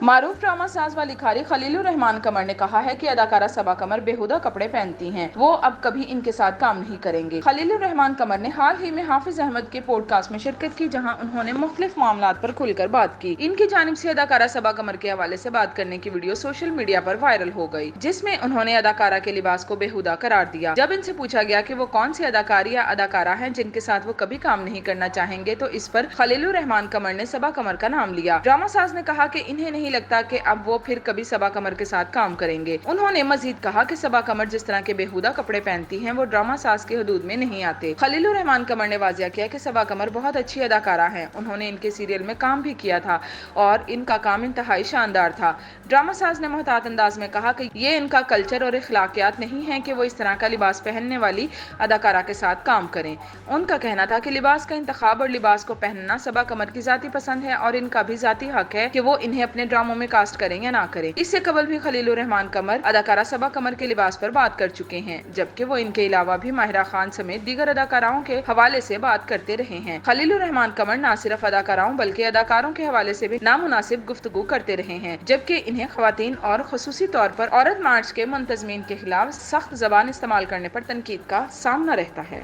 معروف ڈرامہ ساز و لکھاری خلیل الرحمان قمر نے کہا ہے کہ اداکارہ صبا قمر بیہودہ کپڑے پہنتی ہیں، وہ اب کبھی ان کے ساتھ کام نہیں کریں گے۔ خلیل الرحمان قمر نے حال ہی میں حافظ احمد کے پوڈ کاسٹ میں شرکت کی، جہاں انہوں نے مختلف معاملات پر کھل کر بات کی۔ ان کی جانب سے اداکارہ صبا قمر کے حوالے سے بات کرنے کی ویڈیو سوشل میڈیا پر وائرل ہو گئی، جس میں انہوں نے اداکارہ کے لباس کو بیہودہ قرار دیا۔ جب ان سے پوچھا گیا کہ وہ کون سی اداکاری یا اداکارہ ہیں جن کے ساتھ وہ کبھی کام نہیں کرنا چاہیں گے، تو اس پر خلیل الرحمان قمر نے صبا قمر کا نام لیا۔ ڈرامہ ساز نے کہا کہ انہیں نہیں لگتا کہ اب وہ پھر کبھی صبا قمر کے ساتھ کام کریں گے۔ انہوں نے مزید کہا کہ صبا قمر جس طرح کے بیہودہ کپڑے پہنتی ہیں وہ ڈرامہ ساز کے حدود میں نہیں آتے۔ خلیل الرحمان قمر نے واضح کیا کہ صبا قمر بہت اچھی اداکارہ ہیں، انہوں نے ان کے سیریل میں کام بھی کیا تھا اور ان کا کام انتہائی شاندار تھا۔ ڈرامہ ساز نے محتاط انداز میں کہا کہ یہ ان کا کلچر اور اخلاقیات نہیں ہے کہ وہ اس طرح کا لباس پہننے والی اداکارہ کے ساتھ کام کریں۔ ان کا کہنا تھا کہ لباس کا انتخاب اور لباس کو پہننا صبا قمر کی ذاتی پسند ہے اور ان کا بھی ذاتی حق ہے کہ وہ انہیں اپنے ڈراموں میں کاسٹ کریں یا نہ کریں۔ اس سے قبل بھی خلیل الرحمان قمر اداکارہ صبا قمر کے لباس پر بات کر چکے ہیں، جبکہ وہ ان کے علاوہ بھی ماہرہ خان سمیت دیگر اداکاراؤں کے حوالے سے بات کرتے رہے ہیں۔ خلیل الرحمان قمر نہ صرف اداکاراؤں بلکہ اداکاروں کے حوالے سے بھی نامناسب گفتگو کرتے رہے ہیں، جبکہ انہیں خواتین اور خصوصی طور پر عورت مارچ کے منتظمین کے خلاف سخت زبان استعمال کرنے پر تنقید کا سامنا رہتا ہے۔